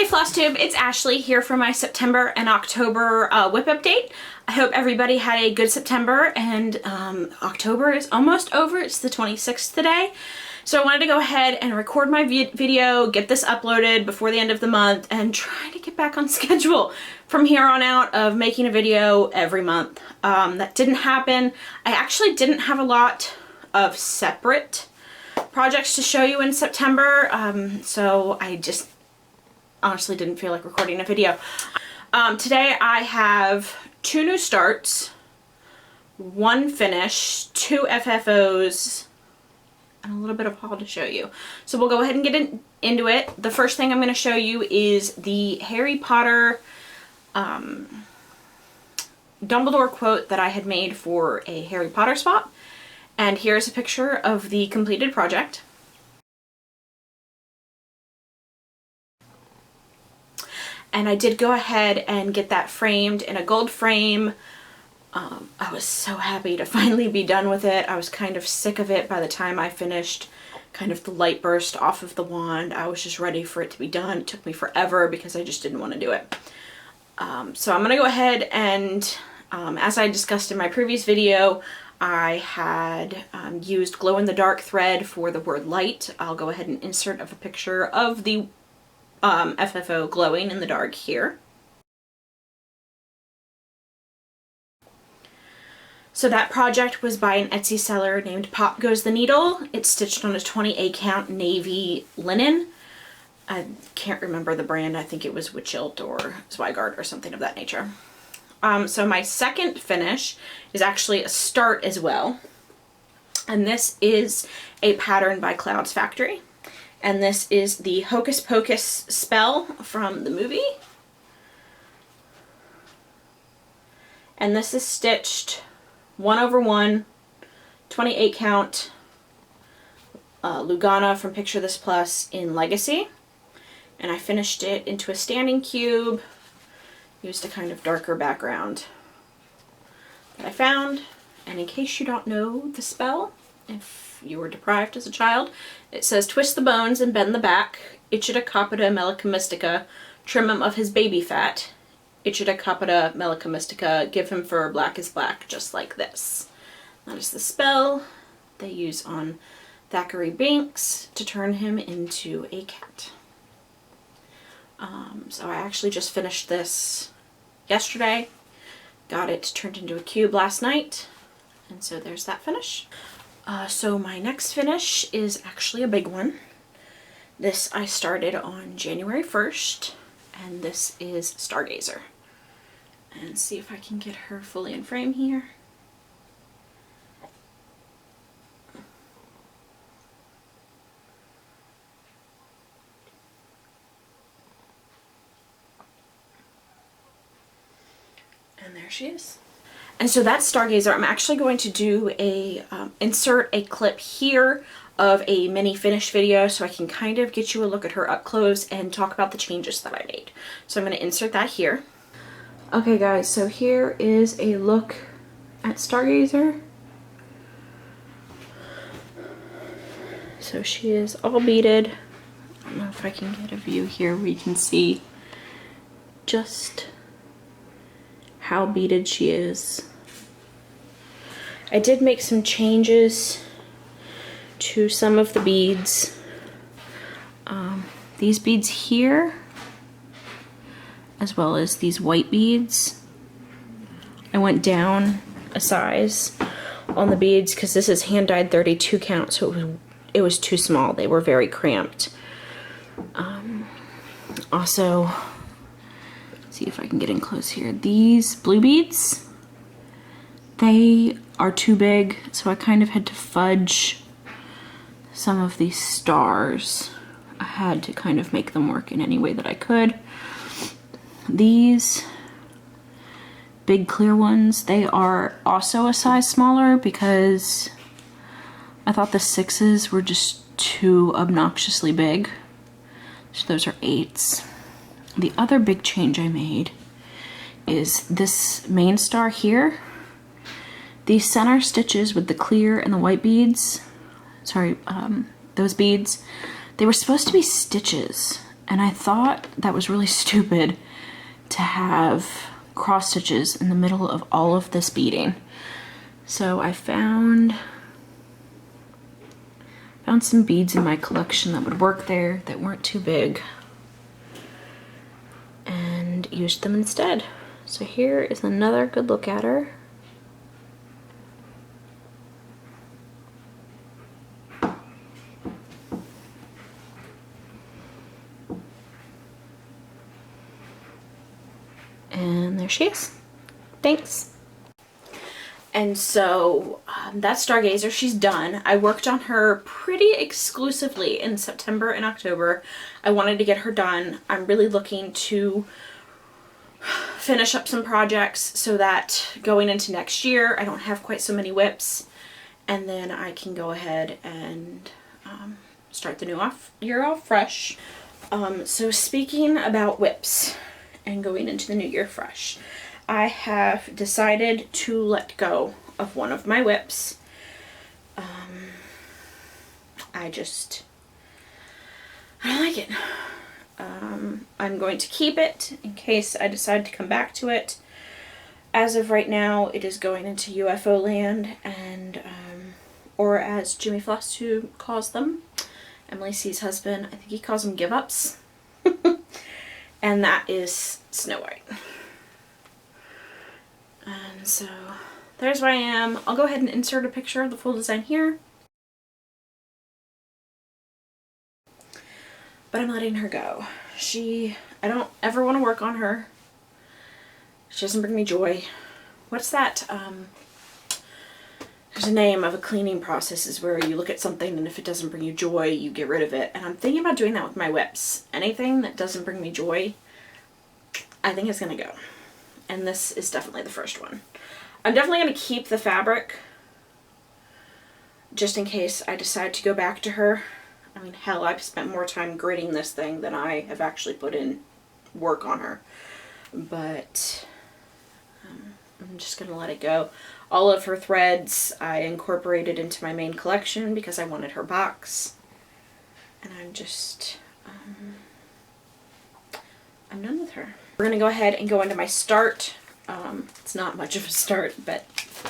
Hey Flosstube, it's Ashley here for my September and October whip update. I hope everybody had a good September, and October is almost over. It's the 26th today. So I wanted to go ahead and record my video, get this uploaded before the end of the month, and try to get back on schedule from here on out of making a video every month. That didn't happen. I actually didn't have a lot of separate projects to show you in September, so I just honestly didn't feel like recording a video. Today I have 2 new starts, 1 finish, 2 FFOs, and a little bit of haul to show you. So we'll go ahead and get into it. The first thing I'm going to show you is the Harry Potter Dumbledore quote that I had made for a Harry Potter swap. And here's a picture of the completed project. And I did go ahead and get that framed in a gold frame. I was so happy to finally be done with it. I was kind of sick of it by the time I finished kind of the light burst off of the wand. I was just ready for it to be done. It took me forever because I just didn't want to do it. So I'm going to go ahead and, as I discussed in my previous video, I had used glow-in-the-dark thread for the word light. I'll go ahead and insert a picture of the FFO glowing in the dark here. So that project was by an Etsy seller named Pop Goes the Needle. It's stitched on a 20A count navy linen. I can't remember the brand. I think it was Wichilt or Zweigart or something of that nature. So my second finish is actually a start as well. And this is a pattern by Clouds Factory. And this is the Hocus Pocus spell from the movie. And this is stitched 1/1, 28 count Lugana from Picture This Plus in Legacy. And I finished it into a standing cube, used a kind of darker background that I found. And in case you don't know the spell, if you were deprived as a child, it says, twist the bones and bend the back, Ichida Capita Melica Mystica, trim him of his baby fat, Ichida Capita Melica Mystica, give him fur black as black, just like this. That is the spell they use on Thackeray Binks to turn him into a cat. So I actually just finished this yesterday, got it turned into a cube last night, and so there's that finish. So my next finish is actually a big one. This I started on January 1st, and this is Stargazer. And see if I can get her fully in frame here. And there she is. And so that's Stargazer. I'm actually going to do a insert a clip here of a mini finish video so I can kind of get you a look at her up close and talk about the changes that I made. So I'm going to insert that here. Okay guys, so here is a look at Stargazer. So she is all beaded. I don't know if I can get a view here where you can see just how beaded she is. I did make some changes to some of the beads. These beads here, as well as these white beads, I went down a size on the beads because this is hand dyed 32 count, so it was too small. They were very cramped. Also, see if I can get in close here. These blue beads, they are too big, so I kind of had to fudge some of these stars. I had to kind of make them work in any way that I could. These big clear ones, they are also a size smaller because I thought the 6s were just too obnoxiously big. So those are 8s. The other big change I made is this main star here. These center stitches with the clear and the white beads, those beads, they were supposed to be stitches, And I thought that was really stupid to have cross stitches in the middle of all of this beading. So I found some beads in my collection that would work there, that weren't too big, and used them instead. So here is another good look at her. And there she is. Thanks. And so that's Stargazer. She's done. I worked on her pretty exclusively in September and October. I wanted to get her done. I'm really looking to finish up some projects so that going into next year I don't have quite so many whips, and then I can go ahead and start the new year off fresh. So speaking about whips and going into the new year fresh, I have decided to let go of one of my whips. I don't like it. I'm going to keep it in case I decide to come back to it. As of right now, it is going into UFO land, and or as Jimmy Flosstube calls them, Emily C's husband, I think he calls them give-ups. And that is Snow White. And so there's where I am. I'll go ahead and insert a picture of the full design here. But I'm letting her go. I don't ever want to work on her. She doesn't bring me joy. What's that? There's a name of a cleaning process, is where you look at something and if it doesn't bring you joy, you get rid of it. And I'm thinking about doing that with my whips. Anything that doesn't bring me joy, I think it's going to go. And this is definitely the first one. I'm definitely going to keep the fabric just in case I decide to go back to her. I mean, hell, I've spent more time gritting this thing than I have actually put in work on her. But I'm just going to let it go. All of her threads I incorporated into my main collection because I wanted her box. And I'm just, I'm done with her. We're going to go ahead and go into my start. It's not much of a start, but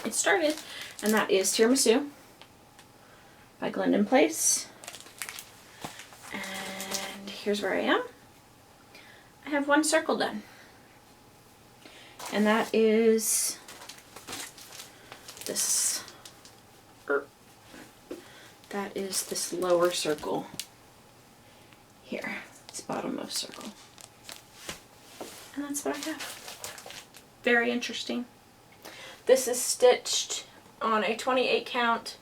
it started. And that is Tiramisu by Glendon Place. And here's where I am. I have one circle done. And that is this, this lower circle here. It's bottommost circle. And that's what I have. Very interesting. This is stitched on a 28 count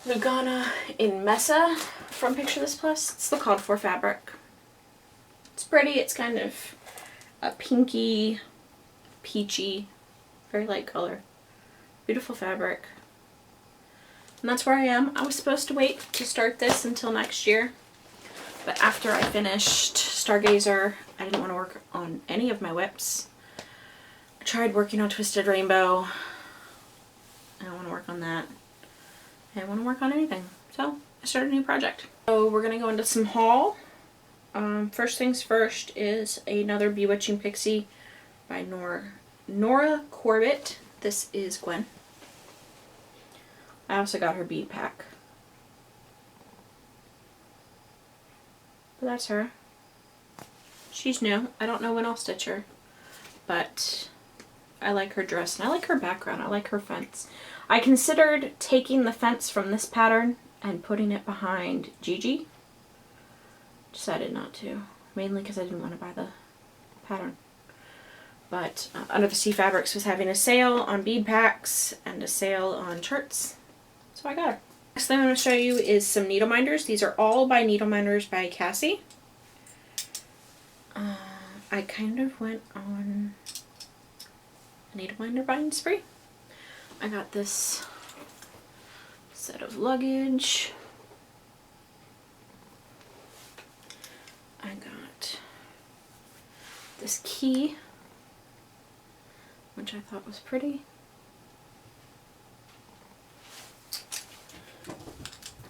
Lugana in Mesa from Picture This Plus. It's the called for fabric. It's pretty. It's kind of a pinky, peachy, very light color. Beautiful fabric. And that's where I am. I was supposed to wait to start this until next year, but after I finished Stargazer, I didn't want to work on any of my whips. I tried working on Twisted Rainbow. I don't want to work on that. I don't want to work on anything. So I started a new project. So we're going to go into some haul. First things first is another Bewitching Pixie by Nora Corbett. This is Gwen. I also got her bead pack. But that's her. She's new. I don't know when I'll stitch her, but I like her dress and I like her background. I like her fence. I considered taking the fence from this pattern and putting it behind Gigi. Decided not to, mainly because I didn't want to buy the pattern. But Under the Sea Fabrics was having a sale on bead packs and a sale on charts, so I got her. Next thing I'm going to show you is some needle minders. These are all by Needle Minders by Cassie. I kind of went on a needle minder buying spree. I got this set of luggage. I got this key, which I thought was pretty.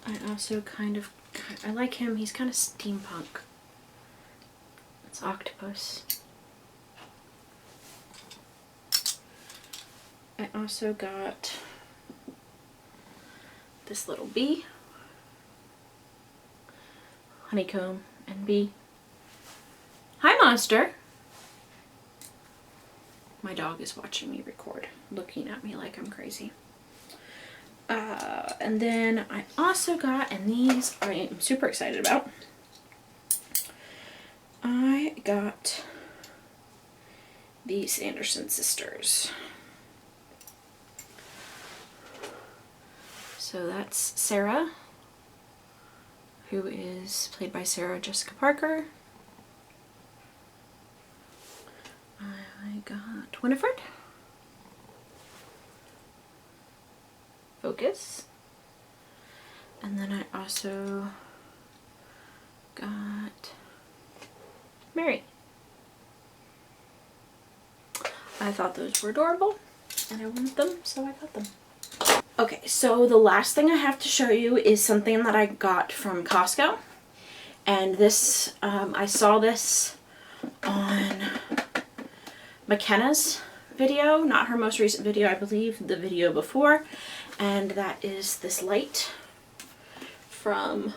I also I like him, he's kind of steampunk. This octopus. I also got this little bee. Honeycomb and bee. Hi, monster! My dog is watching me record, looking at me like I'm crazy. And then I also got, and these I am super excited about, I got these Sanderson sisters. So that's Sarah, who is played by Sarah Jessica Parker. I got Winifred. Focus. And then I also got Mary. I thought those were adorable and I wanted them, so I got them. Okay, so the last thing I have to show you is something that I got from Costco. And this, I saw this on McKenna's video, not her most recent video, I believe the video before. And that is this light from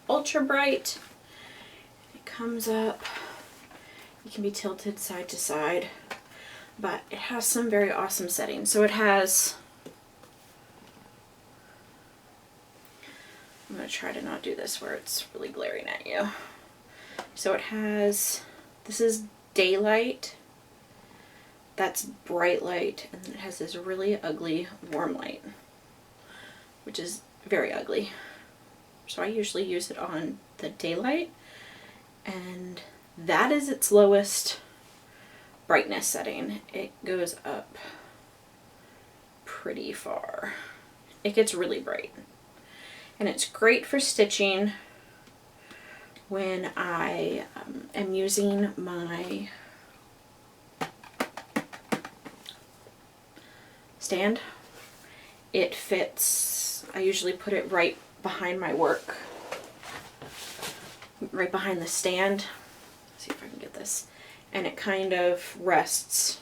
Ultra Bright. It comes up, it can be tilted side to side, but it has some very awesome settings. So it has, I'm going to try to not do this where it's really glaring at you. So it has, this is daylight, that's bright light, and then it has this really ugly warm light, which is very ugly. So I usually use it on the daylight, and that is its lowest brightness setting. It goes up pretty far. It gets really bright. And it's great for stitching when I am using my stand. It fits, I usually put it right behind my work, right behind the stand. Let's see if I can get this. And it kind of rests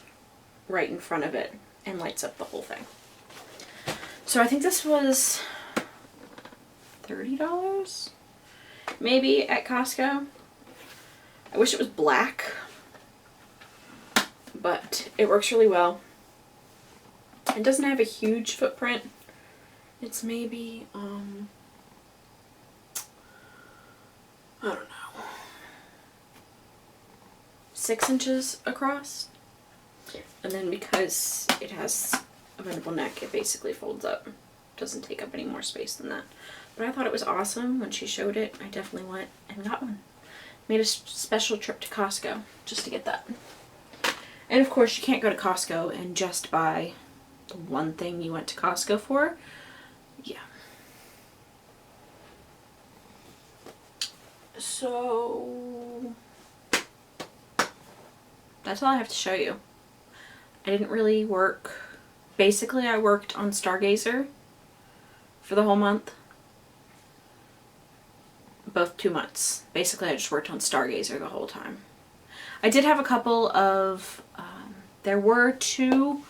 right in front of it and lights up the whole thing. So I think this was $30 maybe at Costco. I wish it was black, but it works really well. It doesn't have a huge footprint. It's maybe I don't know, 6 inches across, and then because it has a bendable neck, it basically folds up. It doesn't take up any more space than that. But I thought it was awesome when she showed it. I definitely went and got one. Made a special trip to Costco just to get that. And of course you can't go to Costco and just buy the one thing you went to Costco for. Yeah. So that's all I have to show you. I didn't really work. Basically I worked on Stargazer for the whole month. Both 2 months. Basically I just worked on Stargazer the whole time. I did have a couple of, there were 2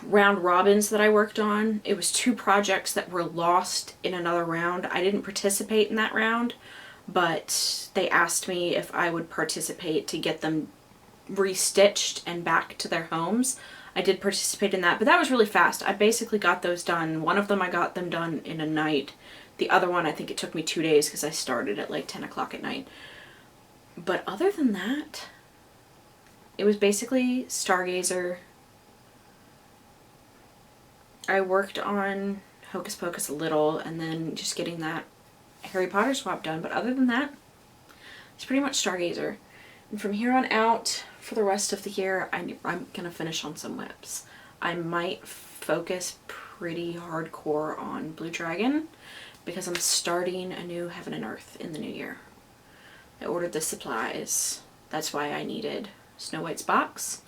round robins that I worked on. It was 2 projects that were lost in another round. I didn't participate in that round, but they asked me if I would participate to get them restitched and back to their homes. I did participate in that, but that was really fast. I basically got those done. One of them I got them done in a night. The other one I think it took me 2 days because I started at like 10 o'clock at night. But other than that, it was basically Stargazer. I worked on Hocus Pocus a little, and then just getting that Harry Potter swap done. But other than that, it's pretty much Stargazer. And from here on out, for the rest of the year, I'm going to finish on some whips. I might focus pretty hardcore on Blue Dragon, because I'm starting a new Heaven and Earth in the new year. I ordered the supplies. That's why I needed Snow White's box.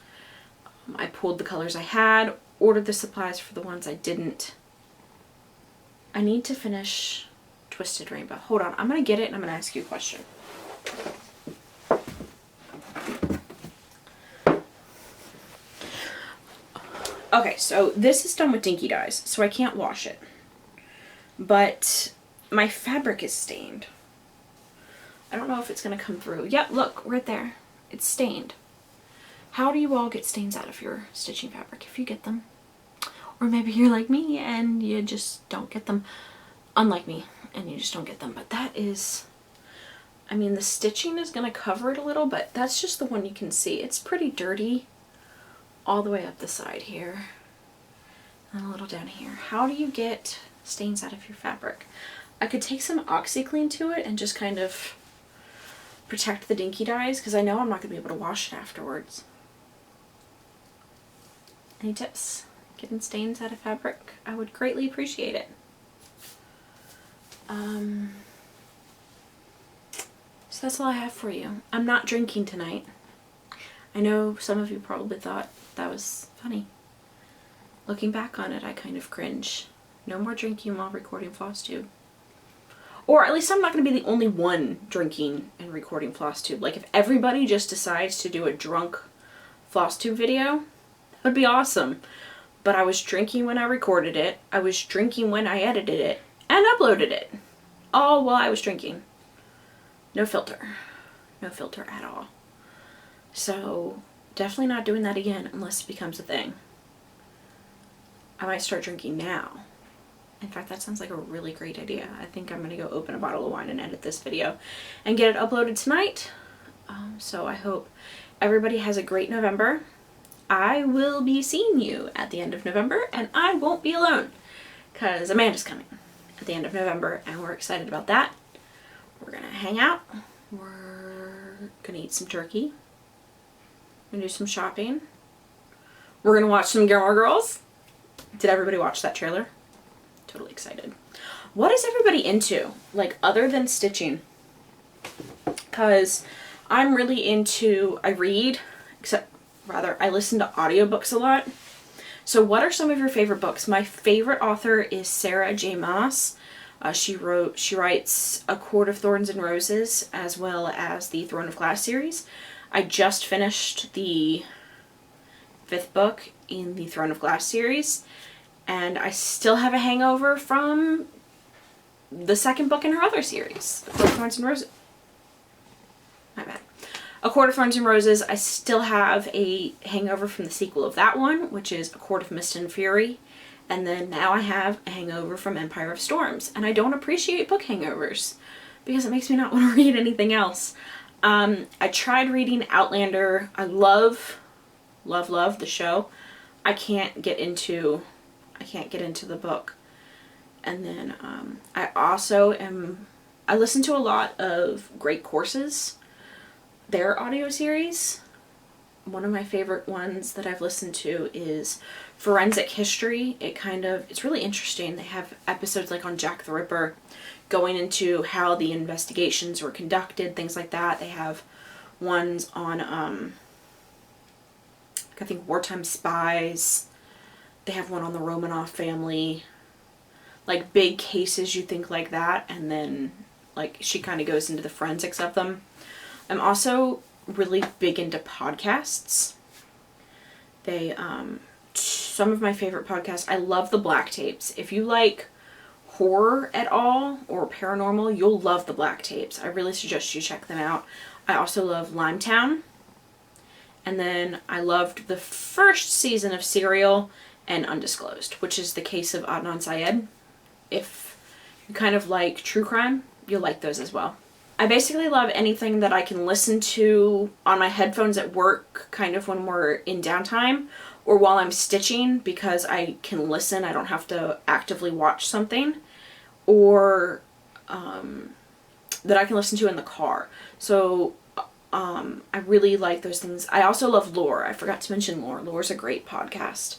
I pulled the colors I had, ordered the supplies for the ones I didn't. I need to finish Twisted Rainbow. Hold on, I'm going to get it and I'm going to ask you a question. Okay, so this is done with Dinky Dyes, so I can't wash it. But my fabric is stained. I don't know if it's going to come through. Yep, look, right there. It's stained. How do you all get stains out of your stitching fabric if you get them? Or maybe you're like me and you just don't get them. Unlike me, and you just don't get them. But that is... I mean, the stitching is going to cover it a little, but that's just the one you can see. It's pretty dirty all the way up the side here. And a little down here. How do you get stains out of your fabric? I could take some OxyClean to it and just kind of protect the Dinky Dyes, because I know I'm not going to be able to wash it afterwards. Any tips? Getting stains out of fabric? I would greatly appreciate it. So that's all I have for you. I'm not drinking tonight. I know some of you probably thought that was funny. Looking back on it, I kind of cringe. No more drinking while recording Flosstube. Or at least I'm not going to be the only one drinking and recording Flosstube. Like, if everybody just decides to do a drunk Flosstube video, that would be awesome. But I was drinking when I recorded it, I was drinking when I edited it, and uploaded it. All while I was drinking. No filter. No filter at all. So, definitely not doing that again unless it becomes a thing. I might start drinking now. In fact, that sounds like a really great idea. I think I'm going to go open a bottle of wine and edit this video and get it uploaded tonight. So I hope everybody has a great November. I will be seeing you at the end of November, and I won't be alone because Amanda's coming at the end of November, and we're excited about that. We're going to hang out. We're going to eat some turkey. We're going to do some shopping. We're going to watch some Gilmore Girls. Did everybody watch that trailer? Totally excited. What is everybody into, like, other than stitching? Because I'm really into, I listen to audiobooks a lot. So what are some of your favorite books? My favorite author is Sarah J. Maas. She writes A Court of Thorns and Roses, as well as the Throne of Glass series. I just finished the 5th book in the Throne of Glass series, and I still have a hangover from the 2nd book in her other series, A Court of Thorns and Roses. My bad. A Court of Thorns and Roses, I still have a hangover from the sequel of that one, which is A Court of Mist and Fury. And then now I have a hangover from Empire of Storms. And I don't appreciate book hangovers because it makes me not want to read anything else. I tried reading Outlander. I love the show. I can't get into the book. And then I listen to a lot of Great Courses, their audio series. One of my favorite ones that I've listened to is Forensic History. It's really interesting. They have episodes like on Jack the Ripper, going into how the investigations were conducted, things like that. They have ones on, I think, wartime spies. They have one on the Romanov family. Like, big cases you think like that, and then, like, she kind of goes into the forensics of them. I'm also really big into podcasts. Some of my favorite podcasts, I love the Black Tapes. If you like horror at all or paranormal, you'll love the Black Tapes. I really suggest you check them out. I also love Limetown. And then I loved the first season of Serial and Undisclosed, which is the case of Adnan Syed. If you kind of like true crime, you'll like those as well. I basically love anything that I can listen to on my headphones at work, kind of when we're in downtime, or while I'm stitching, because I can listen, I don't have to actively watch something, or that I can listen to in the car. So I really like those things. I also love Lore. I forgot to mention Lore. Lore's a great podcast.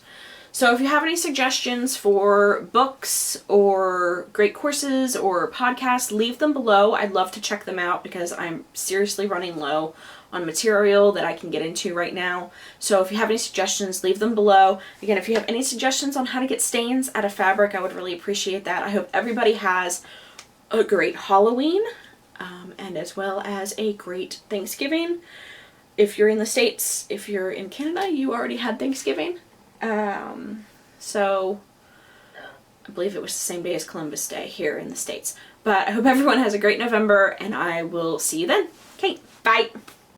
So if you have any suggestions for books or great courses or podcasts, leave them below. I'd love to check them out because I'm seriously running low on material that I can get into right now. So if you have any suggestions, leave them below. Again, if you have any suggestions on how to get stains out of fabric, I would really appreciate that. I hope everybody has a great Halloween and as well as a great Thanksgiving. If you're in the States, if you're in Canada, you already had Thanksgiving. So I believe it was the same day as Columbus Day here in the States. But I hope everyone has a great November, and I will see you then. Okay, bye.